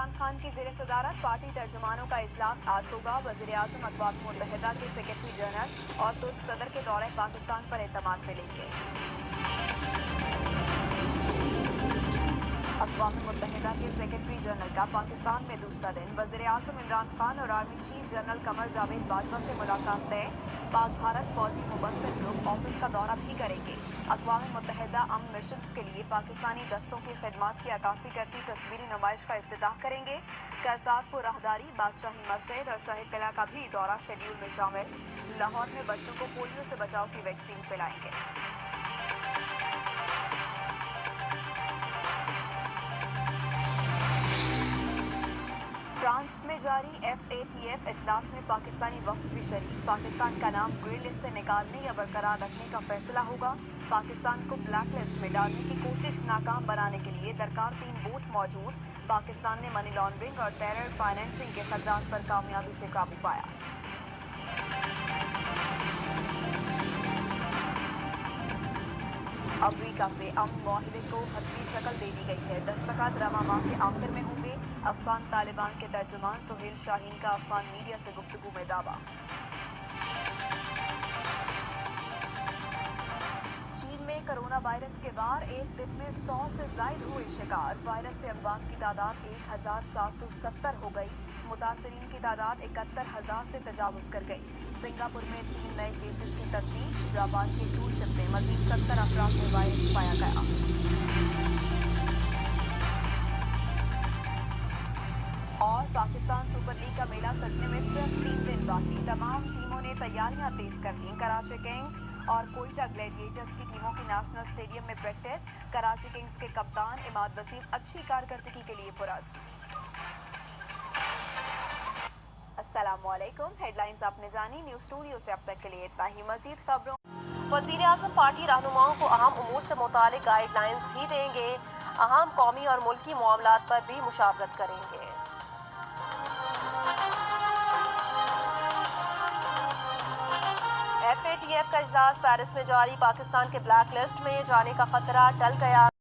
इमरान खान की ज़ेर सदारत पार्टी तर्जुमानों का इजलास आज होगा। वज़ीर-ए-आज़म अक़वाम मुत्तहिदा के सेक्रेटरी जनरल और तुर्क सदर के दौरे पाकिस्तान पर एतमाद मिलेंगे। अक़वाम मुत्तहिदा के सेक्रेटरी जनरल का पाकिस्तान में दूसरा दिन। वज़ीर-ए-आज़म इमरान खान और army chief general Qamar Javed Bajwa से मुलाकात तय। पाक भारत फौजी मुबस्सिर ग्रुप ऑफिस का दौरा भी करेंगे। अक़वाम मुत्तहिदा अमन मिशंस के लिए पाकिस्तानी दस्तों की खिदमत की अक्कासी करती तस्वीरी नुमाइश का इफ्तिताह करेंगे। करतारपुर राहदारी, बादशाही मस्जिद और शाही किला का भी दौरा शेड्यूल में शामिल। लाहौर में बच्चों को पोलियो से बचाव की वैक्सीन पिलाएंगे। फ्रांस में जारी FATF इजलास में पाकिस्तानी वफ्द भी शरीक। पाकिस्तान का नाम ग्रे लिस्ट से निकालने या बरकरार रखने का फैसला होगा। पाकिस्तान को ब्लैक लिस्ट में डालने की कोशिश नाकाम बनाने के लिए दरकार 3 वोट मौजूद। पाकिस्तान ने मनी लॉन्ड्रिंग और टेरर फाइनेंसिंग के खतरात पर कामयाबी से काबू पाया। अफ्रीका से अमन मुआहिदे को हतमी शक्ल दे दी गई है। दस्तखत रवा माह के आखिर में होंगे। अफगान तालिबान के तर्जुमान सुहेल शाहीन का अफगान मीडिया से गुफ्तगू में दावा। चीन में कोरोना वायरस के वार एक दिन में 100 से जायद हुए शिकार। वायरस से अमवात की तादाद 1770 हो गई। मुतासरीन की तादाद 71,000 से तजावुज कर गई। सिंगापुर में 3 नए केसेस की तस्दीक। जापान के क्रूज शिप में मजीद 70 अफराद में वायरस पाया गया। और पाकिस्तान सुपर लीग का मेला सजने में सिर्फ 3 दिन बाकी। तमाम टीमों ने तैयारियां तेज कर दी। कराची किंग्स और कोयटा ग्लैडिएटर्स की टीमों की नेशनल स्टेडियम में प्रैक्टिस। कराची किंग्स के कप्तान इमाद वसीम अच्छी कारकर्दगी के लिए पुरस्कार। अस्सलामुअलैकुम। हेडलाइंस आपने जानी। न्यूज़ स्टूडियो से अब तक के लिए इतना ही। मजीद खबरों। वज़ीर-ए-आज़म पार्टी रहनुमाओं को अहम उमूर से मुतालिक गाइडलाइंस भी देंगे। अहम कौमी और मुल्की मामलात पर भी मुशावरत करेंगे। FATF का इजलास पेरिस में जारी। पाकिस्तान के ब्लैक लिस्ट में जाने का खतरा टल गया।